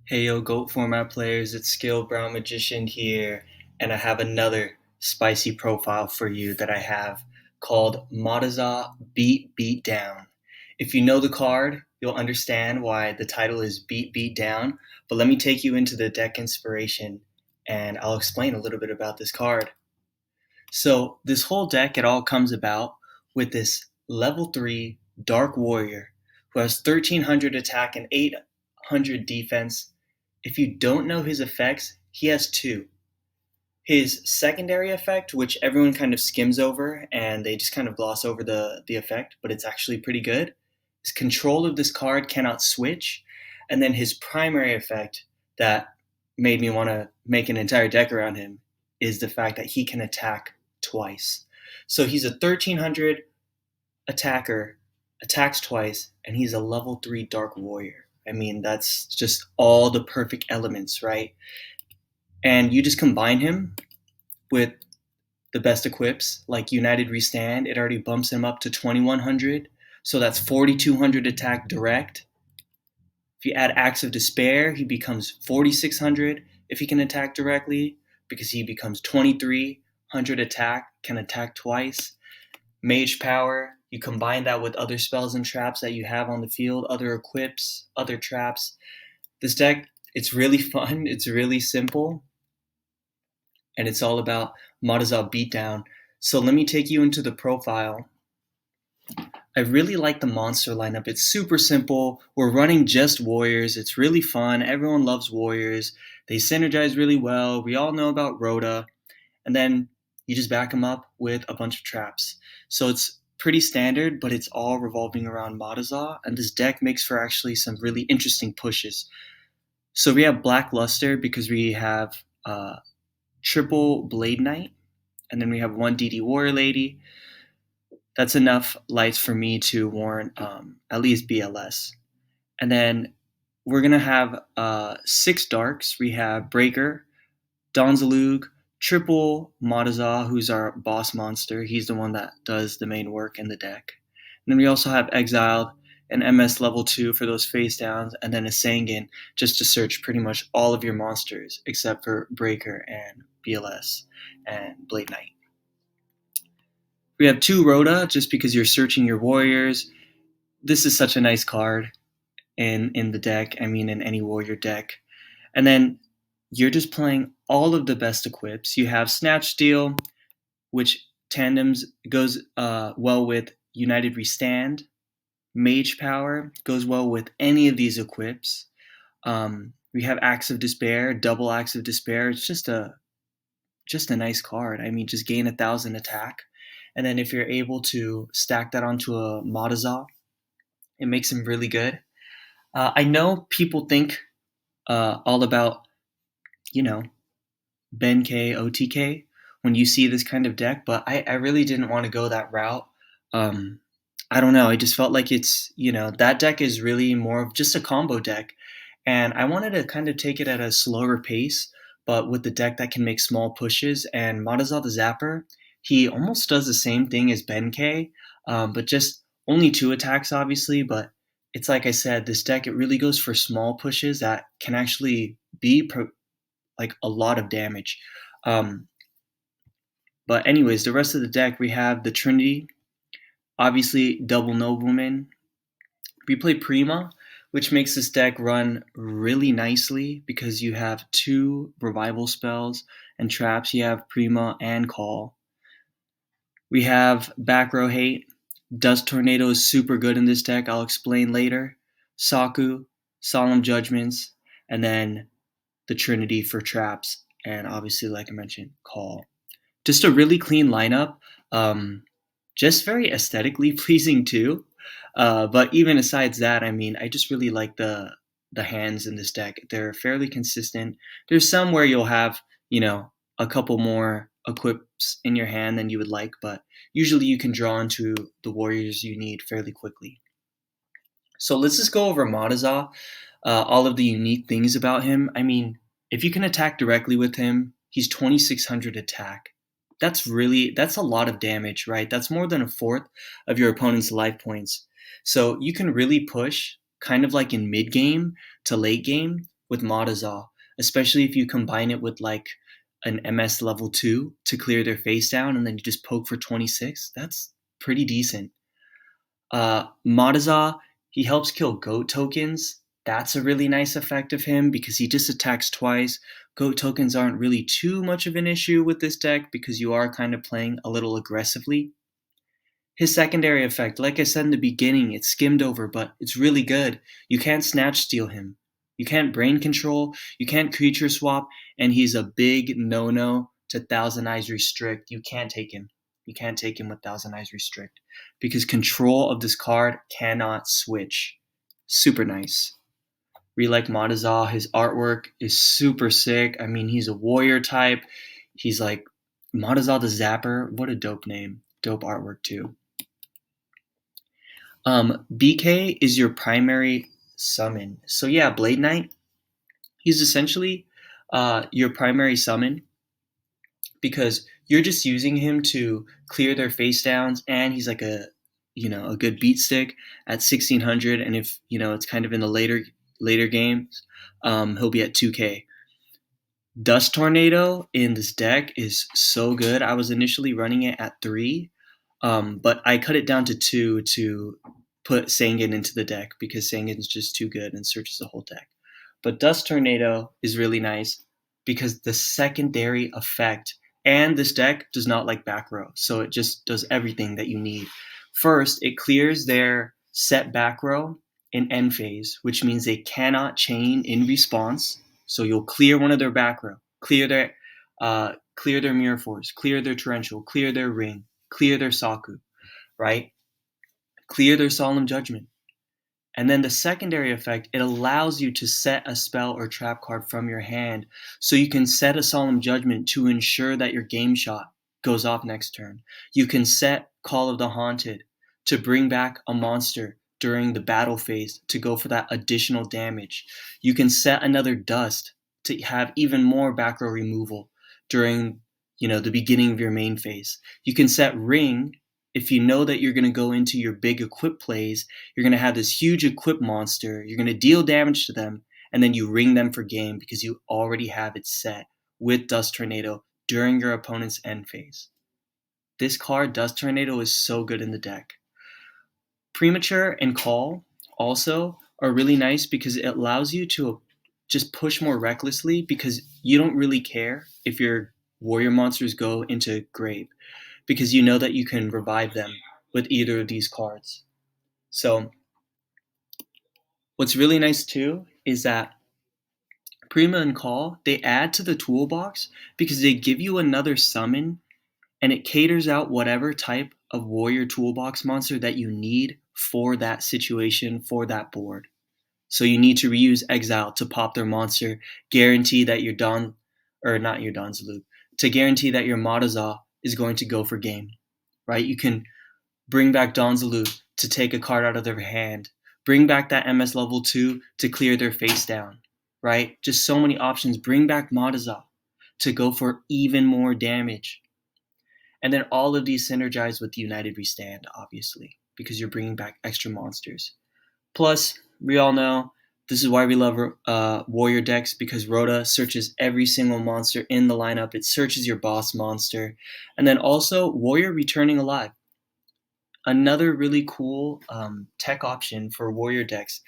Hey yo, GOAT format players, it's Skill Brown Magician here, and I have another spicy profile for you that I have called Mataza BEATbeatDOWN. If you know the card, you'll understand why the title is BEATbeatDOWN, but let me take you into the deck inspiration and I'll explain a little bit about this card. So, this whole deck, it all comes about with this level 3 Dark Warrior who has 1300 attack and 800 defense. If you don't know his effects, he has two. His secondary effect, which everyone kind of skims over and they just kind of gloss over the effect, but it's actually pretty good, is control of this card cannot switch. And then his primary effect that made me want to make an entire deck around him is the fact that he can attack twice. So he's a 1300 attacker, attacks twice, and he's a level 3 Dark Warrior. I mean, that's just all the perfect elements, right? And you just combine him with the best equips, like United Restand. It already bumps him up to 2100, so that's 4200 attack direct. If you add Acts of Despair, he becomes 4600 if he can attack directly, because he becomes 2300 attack, can attack twice. Mage Power, you combine that with other spells and traps that you have on the field, other equips, other traps. This deck, it's really fun, it's really simple, and it's all about Mataza Beatdown. So let me take you into the profile. I really like the monster lineup. It's super simple. We're running just warriors. It's really fun. Everyone loves warriors. They synergize really well. We all know about Rhoda. And then you just back them up with a bunch of traps. So it's pretty standard, but it's all revolving around Mataza. And this deck makes for actually some really interesting pushes. So we have Black Luster because we have triple Blade Knight. And then we have one DD Warrior Lady. That's enough lights for me to warrant at least BLS. And then we're going to have 6 darks. We have Breaker, Donzalug, triple Mataza, who's our boss monster. He's the one that does the main work in the deck. And then we also have Exiled, an MS level 2 for those face downs, and then a Sangan just to search pretty much all of your monsters except for Breaker and BLS and Blade Knight. We have 2 Rhoda just because you're searching your warriors. This is such a nice card in the deck. I mean, in any warrior deck. And then you're just playing all of the best equips. You have Snatch Steal, which tandems goes well with United Restand. Mage Power goes well with any of these equips. We have Acts of Despair, double Acts of Despair. It's just a nice card. I mean, just gain 1000 attack. And then if you're able to stack that onto a Mataza, it makes him really good. I know people think all about, Ben K, OTK when you see this kind of deck, but I really didn't want to go that route. I don't know. I just felt like it's, that deck is really more of just a combo deck. And I wanted to kind of take it at a slower pace, but with the deck that can make small pushes. And Mataza the Zapper, he almost does the same thing as Ben K, but just only 2 attacks, obviously. But it's like I said, this deck, it really goes for small pushes that can actually be like a lot of damage. But anyways, the rest of the deck, we have the Trinity, obviously double Nobleman. We play Prima, which makes this deck run really nicely because you have 2 revival spells and traps. You have Prima and Call. We have Back Row Hate. Dust Tornado is super good in this deck. I'll explain later. Saku, Solemn Judgments, and then the Trinity for traps, and obviously, like I mentioned, Call. Just a really clean lineup. Just very aesthetically pleasing too. But even besides that, I mean, I just really like the hands in this deck. They're fairly consistent. There's some where you'll have, a couple more equips in your hand than you would like, but usually you can draw into the warriors you need fairly quickly. So let's just go over Mataza, all of the unique things about him. I mean, if you can attack directly with him, he's 2600 attack. That's a lot of damage, right? That's more than a fourth of your opponent's life points. So you can really push kind of like in mid game to late game with Mataza, especially if you combine it with like an MS level 2 to clear their face down and then you just poke for 26. That's pretty decent. Mataza, he helps kill goat tokens. That's a really nice effect of him because he just attacks twice. Goat tokens aren't really too much of an issue with this deck because you are kind of playing a little aggressively. His secondary effect, like I said in the beginning, it's skimmed over, but it's really good. You can't snatch steal him. You can't brain control, you can't creature swap, and he's a big no-no to Thousand Eyes Restrict. You can't take him. You can't take him with Thousand Eyes Restrict because control of this card cannot switch. Super nice. Really like Mataza. His artwork is super sick. I mean, he's a warrior type. He's like Mataza the Zapper. What a dope name. Dope artwork too. BK is your primary summon. So yeah, Blade Knight, he's essentially your primary summon because you're just using him to clear their face downs, and he's like a good beat stick at 1600, and if it's kind of in the later games, he'll be at 2K. Dust Tornado in this deck is so good. I was initially running it at 3, but I cut it down to 2 to put Sangan into the deck because Sangan's just too good and searches the whole deck. But Dust Tornado is really nice because the secondary effect, and this deck does not like back row, so it just does everything that you need. First, it clears their set back row in end phase, which means they cannot chain in response. So you'll clear one of their back row, clear their Mirror Force, clear their Torrential, clear their Ring, clear their Saku, right? Clear their Solemn Judgment. And then the secondary effect, it allows you to set a spell or trap card from your hand. So you can set a Solemn Judgment to ensure that your game shot goes off next turn. You can set Call of the Haunted to bring back a monster during the battle phase to go for that additional damage. You can set another Dust to have even more back row removal during the beginning of your main phase. You can set Ring if you know that you're going to go into your big equip plays. You're going to have this huge equip monster, you're going to deal damage to them, and then you ring them for game because you already have it set with Dust Tornado during your opponent's end phase. This card, Dust Tornado, is so good in the deck. Premature and Call also are really nice because it allows you to just push more recklessly because you don't really care if your warrior monsters go into grave because you know that you can revive them with either of these cards. So what's really nice too is that Prima and Call, they add to the toolbox because they give you another summon and it caters out whatever type of warrior toolbox monster that you need for that situation, for that board. So you need to reuse Exile to pop their monster, guarantee that your not your Donzaloop, to guarantee that your Mataza is going to go for game, right? You can bring back Donzaloop to take a card out of their hand, bring back that MS level 2 to clear their face down, right? Just so many options. Bring back Mataza to go for even more damage. And then all of these synergize with United Restand, obviously, because you're bringing back extra monsters. Plus, we all know this is why we love warrior decks, because Rhoda searches every single monster in the lineup. It searches your boss monster. And then also warrior returning alive. Another really cool tech option for warrior decks.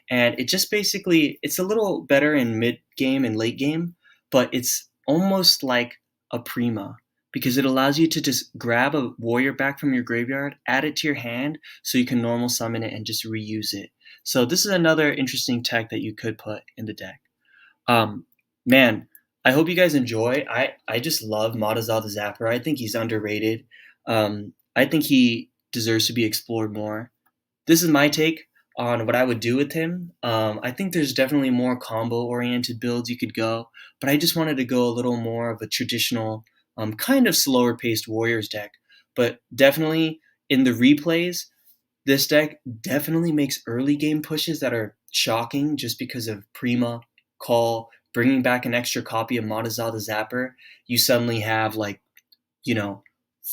And it just basically, it's a little better in mid game and late game, but it's almost like a Prima because it allows you to just grab a warrior back from your graveyard, add it to your hand so you can normal summon it and just reuse it. So this is another interesting tech that you could put in the deck. Man, I hope you guys enjoy. I just love Mataza the Zapper. I think he's underrated. I think he deserves to be explored more. This is my take on what I would do with him. I think there's definitely more combo-oriented builds you could go, but I just wanted to go a little more of a traditional, kind of slower-paced Warriors deck. But definitely in the replays, this deck definitely makes early game pushes that are shocking just because of Prima, Call, bringing back an extra copy of Mataza the Zapper. You suddenly have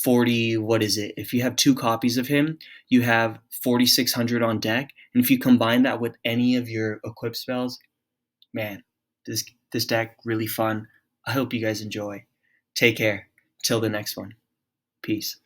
40, what is it? If you have 2 copies of him, you have 4,600 on deck. And if you combine that with any of your equip spells, man, this deck really fun. I hope you guys enjoy. Take care. Till the next one. Peace.